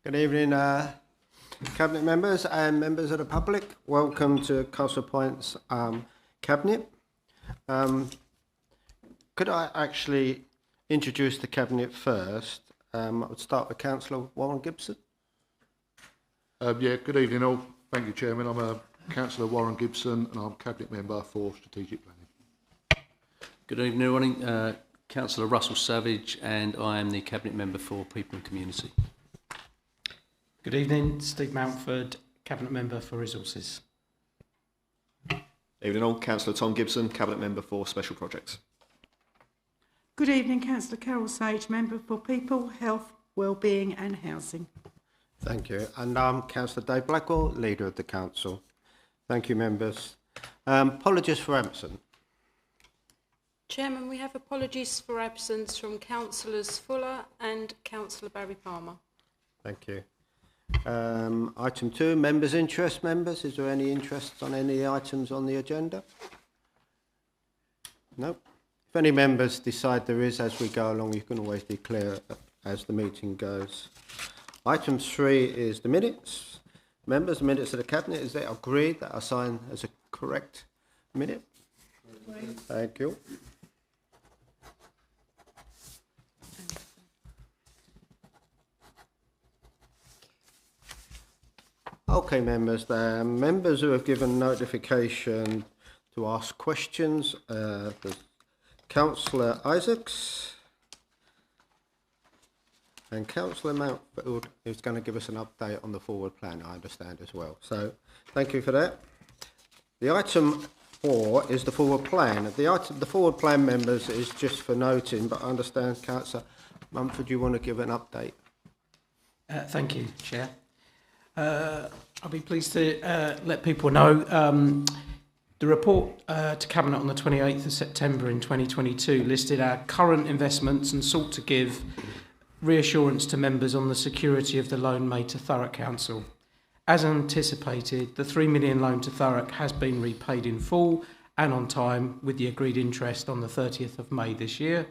Good evening, Cabinet members and members of the public. Welcome to Castle Point's Cabinet. Could I actually introduce the Cabinet first? I would start with Councillor Warren Gibson. Good evening all. Thank you, Chairman. I'm Councillor Warren Gibson and I'm Cabinet Member for Strategic Planning. Good evening, everyone. Councillor Russell Savage, and I am the Cabinet Member for People and Community. Good evening, Steve Mountford, Cabinet Member for Resources. Evening all, Councillor Tom Gibson, Cabinet Member for Special Projects. Good evening, Councillor Carol Sage, Member for People, Health, Wellbeing and Housing. Thank you. And I'm Councillor Dave Blackwell, Leader of the Council. Thank you, members. Apologies for absence. Chairman, we have apologies for absence from Councillors Fuller and Councillor Barry Palmer. Thank you. Item 2, members' interest. Members, is there any interest on any items on the agenda? No. If any members decide there is as we go along, you can always declare as the meeting goes. Item 3 is the minutes. Members, the minutes of the Cabinet, is it agreed that I sign as a correct minute? Agreed. Thank you. Okay, members, the members who have given notification to ask questions, there's Councillor Isaacs and Councillor Mountford, who's going to give us an update on the forward plan, I understand as well. So, thank you for that. The item 4 is the forward plan. The forward plan, members, is just for noting, but I understand, Councillor Mumford, you want to give an update? Thank you, Chair. I'll be pleased to let people know the report to Cabinet on the 28th of September in 2022 listed our current investments and sought to give reassurance to members on the security of the loan made to Thurrock Council. As anticipated, the £3 million loan to Thurrock has been repaid in full and on time with the agreed interest on the 30th of May this year.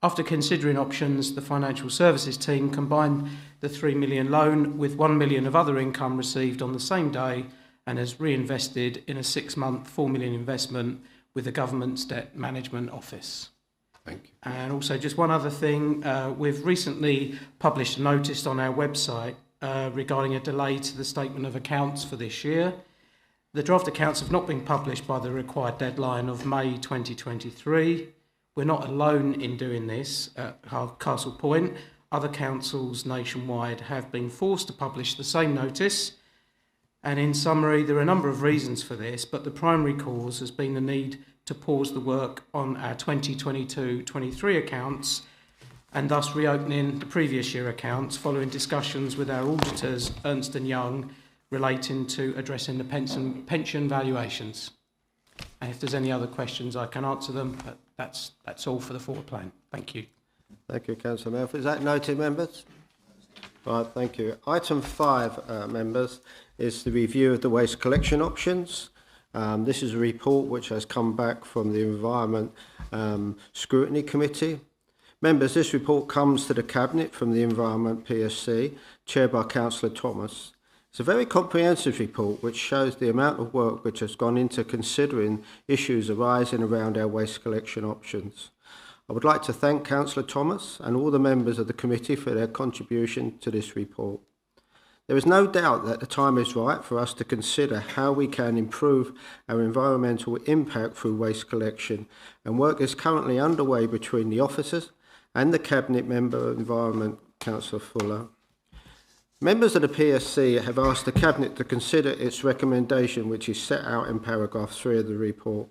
After considering options, the Financial Services team combined the £3 million loan with £1 million of other income received on the same day and has reinvested in a 6-month £4 million investment with the Government's Debt Management Office. Thank you. And also just one other thing, we've recently published a notice on our website regarding a delay to the statement of accounts for this year. The draft accounts have not been published by the required deadline of May 2023. We're not alone in doing this at Castle Point. Other councils nationwide have been forced to publish the same notice. And in summary, there are a number of reasons for this, but the primary cause has been the need to pause the work on our 2022-23 accounts and thus reopening the previous year accounts following discussions with our auditors, Ernst & Young, relating to addressing the pension valuations. And if there's any other questions, I can answer them, but that's all for the forward plan. Thank you. Thank you, Councillor Murphy. Is that noted, members? Right, thank you. Item 5, members, is the review of the waste collection options. This is a report which has come back from the Environment Scrutiny Committee. Members, this report comes to the Cabinet from the Environment PSC, chaired by Councillor Thomas. It's a very comprehensive report which shows the amount of work which has gone into considering issues arising around our waste collection options. I would like to thank Councillor Thomas and all the members of the committee for their contribution to this report. There is no doubt that the time is right for us to consider how we can improve our environmental impact through waste collection, and work is currently underway between the officers and the Cabinet Member of Environment, Councillor Fuller. Members of the PSC have asked the Cabinet to consider its recommendation, which is set out in paragraph 3 of the report.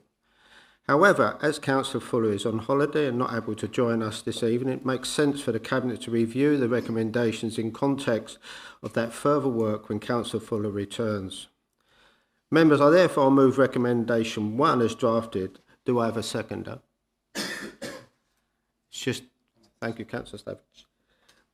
However, as Councillor Fuller is on holiday and not able to join us this evening, it makes sense for the Cabinet to review the recommendations in context of that further work when Councillor Fuller returns. Members, I therefore move recommendation 1 as drafted. Do I have a seconder? Thank you, Councillor Savage.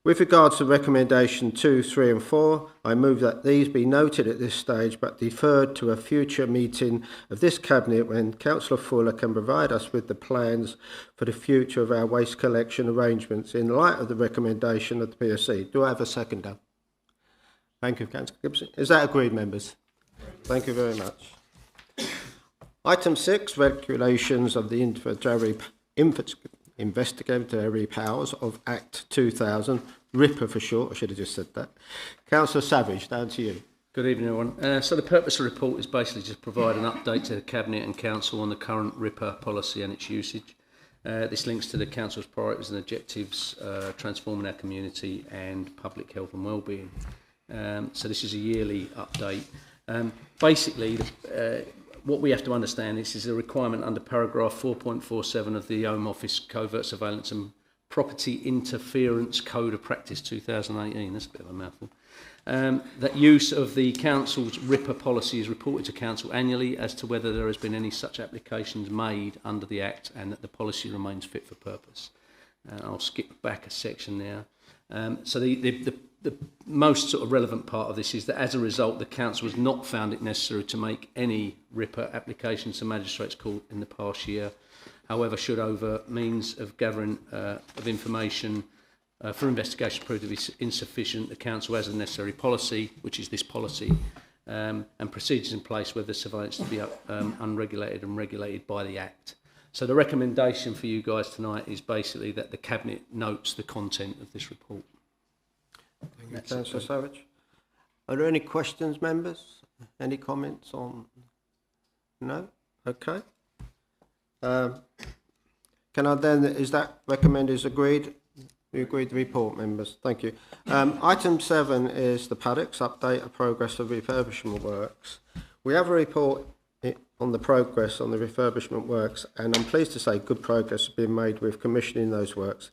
With regards to recommendation 2, 3 and 4, I move that these be noted at this stage but deferred to a future meeting of this Cabinet when Councillor Fuller can provide us with the plans for the future of our waste collection arrangements in light of the recommendation of the PSC. Do I have a seconder? Thank you, Councillor Gibson. Is that agreed, members? Thank you very much. Item 6, regulations of the investigatory powers of Act 2000, RIPA for short, I should have just said that. Councillor Savage, down to you. Good evening, everyone. So the purpose of the report is basically just provide an update to the Cabinet and Council on the current RIPA policy and its usage. This links to the Council's priorities and objectives, transforming our community and public health and wellbeing. So this is a yearly update. Basically, what we have to understand, this is a requirement under paragraph 4.47 of the Home Office Covert Surveillance and Property Interference Code of Practice 2018. That's a bit of a mouthful. That use of the Council's RIPA policy is reported to Council annually as to whether there has been any such applications made under the Act and that the policy remains fit for purpose. I'll skip back a section now. So the most sort of relevant part of this is that as a result, the Council has not found it necessary to make any RIPA applications to Magistrates Court in the past year. However, should over means of gathering of information for investigation prove to be insufficient, the Council has the necessary policy, which is this policy, and procedures in place whether surveillance to be unregulated and regulated by the Act. So the recommendation for you guys tonight is basically that the Cabinet notes the content of this report. Thank you, Councillor Savage. Are there any questions, members? Any comments on? No? Okay. Can I then, is that recommended as agreed? We agreed the report, members. Thank you. Item 7 is the Paddocks update of progress of refurbishment works. We have a report on the progress on the refurbishment works, and I'm pleased to say good progress has been made with commissioning those works.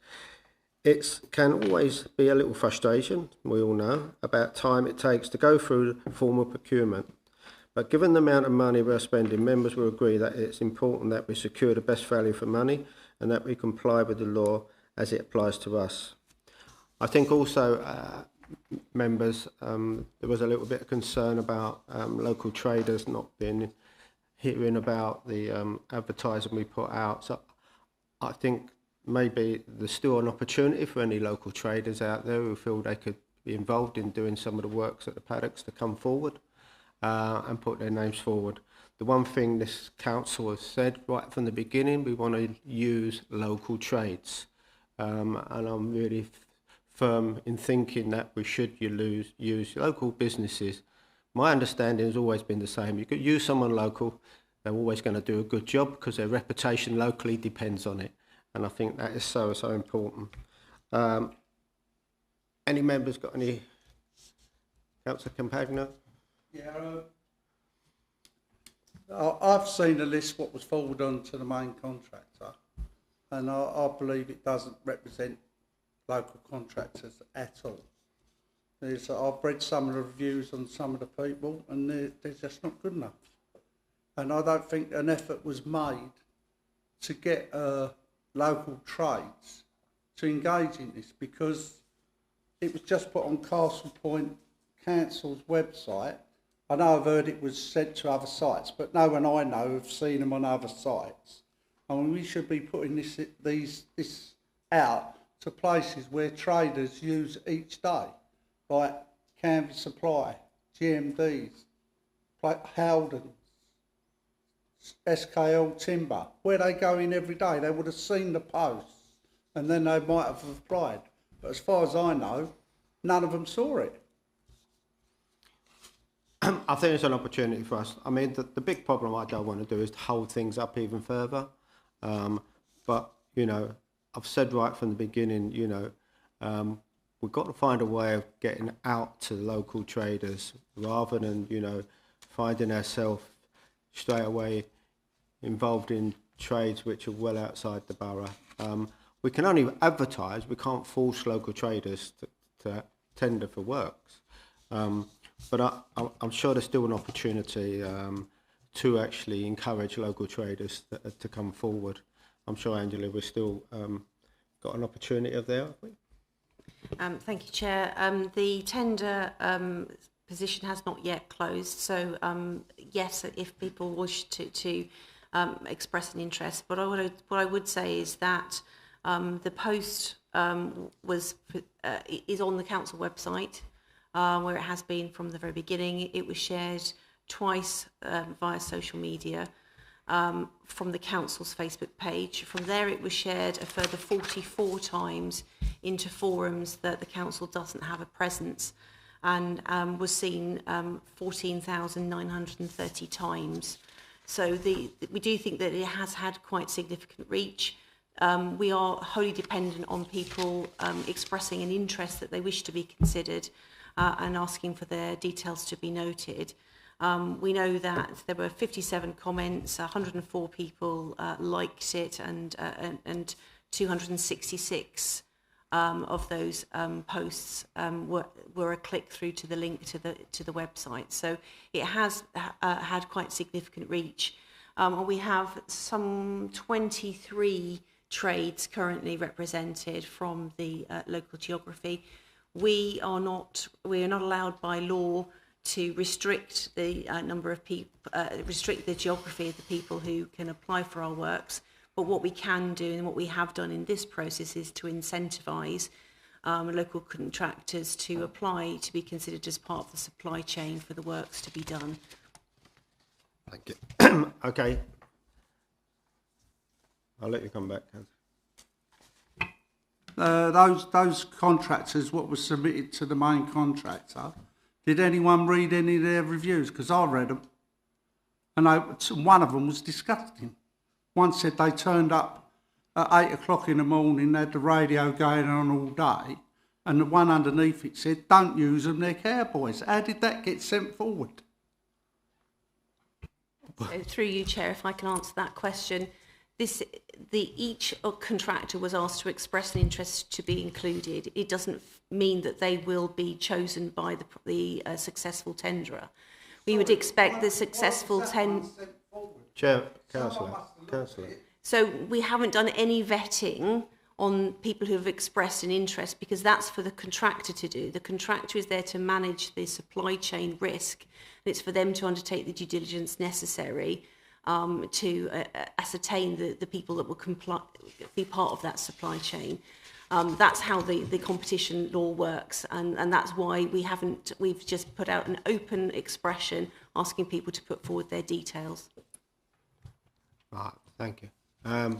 It can always be a little frustration, we all know, about time it takes to go through formal procurement. But given the amount of money we're spending, members will agree that it's important that we secure the best value for money and that we comply with the law as it applies to us. I think also, members, there was a little bit of concern about local traders not being hearing about the advertising we put out. So I think maybe there's still an opportunity for any local traders out there who feel they could be involved in doing some of the works at the Paddocks to come forward and put their names forward. The one thing this council has said right from the beginning, we want to use local trades. And I'm really firm in thinking that we should use local businesses. My understanding has always been the same. You could use someone local, they're always going to do a good job because their reputation locally depends on it. And I think that is so important. Any members got any? Councillor Campagna? Yeah, I've seen a list what was forwarded on to the main contractor, and I believe it doesn't represent local contractors at all. I've read some of the reviews on some of the people, and they're just not good enough. And I don't think an effort was made to get local trades to engage in this, because it was just put on Castle Point Council's website. I know I've heard it was sent to other sites, but no one I know have seen them on other sites. I mean, we should be putting this out to places where traders use each day, like Canvas Supply, GMDs, like Howden's, SKL Timber, where they go in every day. They would have seen the posts and then they might have applied. But as far as I know, none of them saw it. I think it's an opportunity for us. I mean, the big problem I don't want to do is to hold things up even further. But, you know, I've said right from the beginning, you know, we've got to find a way of getting out to local traders rather than, you know, finding ourselves straight away involved in trades which are well outside the borough. We can only advertise, we can't force local traders to tender for works. But I'm sure there's still an opportunity to actually encourage local traders to come forward. I'm sure, Angela, we've still got an opportunity of there, haven't we? Thank you, Chair. The tender position has not yet closed, so yes, if people wish to express an interest. But what I would say is that the post is on the council website. where it has been from the very beginning. It was shared twice via social media from the council's Facebook page. From there, it was shared a further 44 times into forums that the council doesn't have a presence, and was seen 14,930 times. So we do think that it has had quite significant reach. We are wholly dependent on people expressing an interest that they wish to be considered and asking for their details to be noted. We know that there were 57 comments, 104 people liked it, and 266 of those posts were a click through to the link to the website. So it has had quite significant reach. We have some 23 trades currently represented from the local geography. We are not allowed by law to restrict the number of people, restrict the geography of the people who can apply for our works. But what we can do, and what we have done in this process, is to incentivise local contractors to apply to be considered as part of the supply chain for the works to be done. Thank you. Okay. I'll let you come back, Councillor. Those contractors, what was submitted to the main contractor, did anyone read any of their reviews? Because I read them, and one of them was disgusting. One said they turned up at 8 o'clock in the morning, had the radio going on all day, and the one underneath it said, "Don't use them, they're cowboys." How did that get sent forward? So through you, Chair, if I can answer that question. Each contractor was asked to express an interest to be included. It doesn't mean that they will be chosen by the successful tenderer. We would expect the successful Chair, Councillor. So we haven't done any vetting on people who have expressed an interest, because that's for the contractor to do. The contractor is there to manage the supply chain risk, and it's for them to undertake the due diligence necessary to ascertain the people that will be part of that supply chain. That's how the competition law works, and that's why we've just put out an open expression asking people to put forward their details. Right, thank you. Can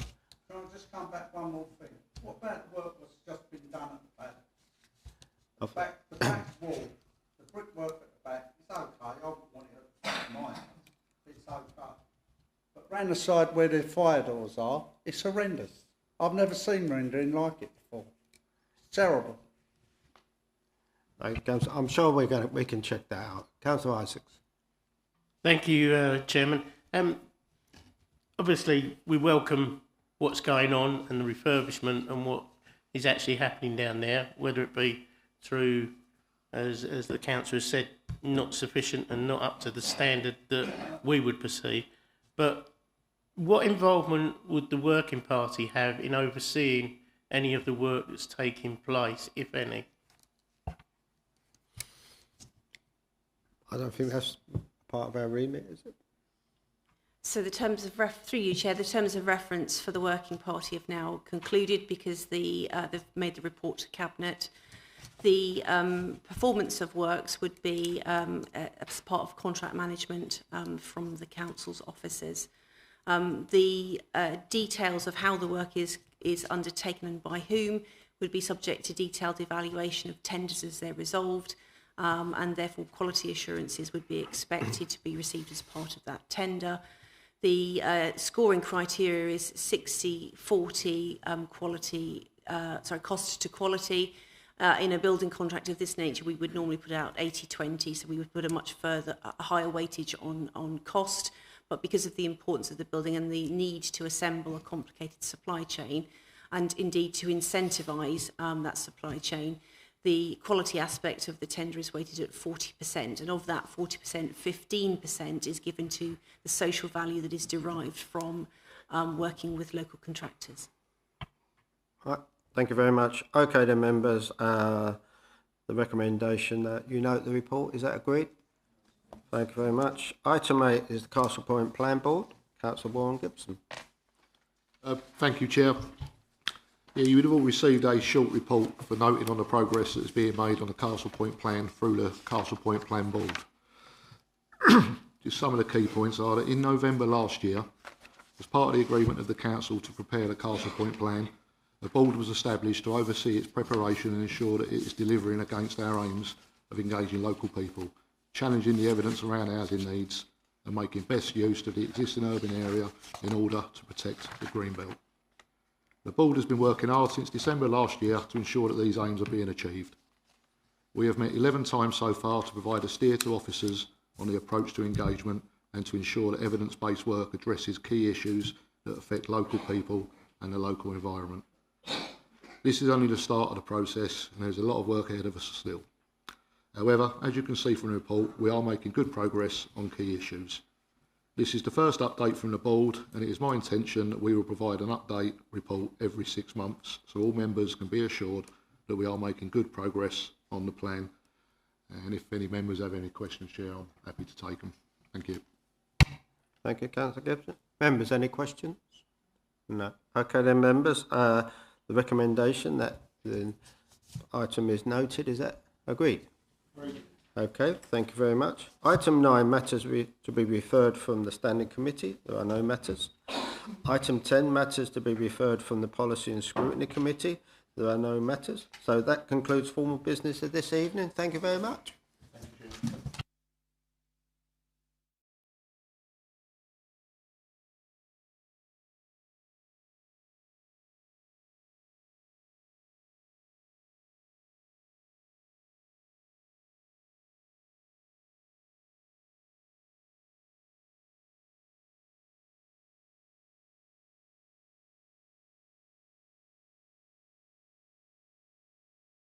I just come back one more thing? What about the work that's just been done at the back? The back wall, the brickwork at the back, it's okay. I wouldn't want it at mine. It's okay. But round the side where the fire doors are, it's horrendous. I've never seen rendering like it before. It's terrible. I'm sure we can check that out. Councillor Isaacs. Thank you, Chairman. Obviously, we welcome what's going on and the refurbishment and what is actually happening down there, whether it be through, as the councillor has said, not sufficient and not up to the standard that we would perceive. But what involvement would the working party have in overseeing any of the work that's taking place, if any? I don't think that's part of our remit, is it? So the terms of through you, Chair, the terms of reference for the working party have now concluded, because they've made the report to Cabinet. The performance of works would be as part of contract management from the council's offices. The details of how the work is undertaken and by whom would be subject to detailed evaluation of tenders as they're resolved, and therefore quality assurances would be expected to be received as part of that tender. The scoring criteria is 60-40 cost to quality. In a building contract of this nature, we would normally put out 80-20, so we would put a higher weightage on cost. But because of the importance of the building and the need to assemble a complicated supply chain, and indeed to incentivise that supply chain, the quality aspect of the tender is weighted at 40%, and of that 40%, 15% is given to the social value that is derived from working with local contractors. Right, thank you very much. Okay then, members, the recommendation that you note the report, is that agreed? Thank you very much. Item 8 is the Castle Point Plan Board. Councillor Warren Gibson. Thank you, Chair. Yeah, you would have all received a short report for noting on the progress that is being made on the Castle Point plan through the Castle Point Plan Board. Just some of the key points are that in November last year, as part of the agreement of the Council to prepare the Castle Point plan, a board was established to oversee its preparation and ensure that it is delivering against our aims of engaging local people, challenging the evidence around housing needs and making best use of the existing urban area in order to protect the Greenbelt. The board has been working hard since December last year to ensure that these aims are being achieved. We have met 11 times so far to provide a steer to officers on the approach to engagement and to ensure that evidence-based work addresses key issues that affect local people and the local environment. This is only the start of the process and there's a lot of work ahead of us still. However, as you can see from the report, we are making good progress on key issues. This is the first update from the board and it is my intention that we will provide an update report every 6 months so all members can be assured that we are making good progress on the plan. And if any members have any questions, Chair, I'm happy to take them. Thank you. Thank you, Councillor Gibson. Members, any questions? No. Okay then, members. The recommendation that the item is noted, is that agreed? Agreed. Okay, thank you very much. Item 9, matters to be referred from the Standing Committee. There are no matters. Item 10, matters to be referred from the Policy and Scrutiny Committee. There are no matters. So that concludes formal business of this evening. Thank you very much.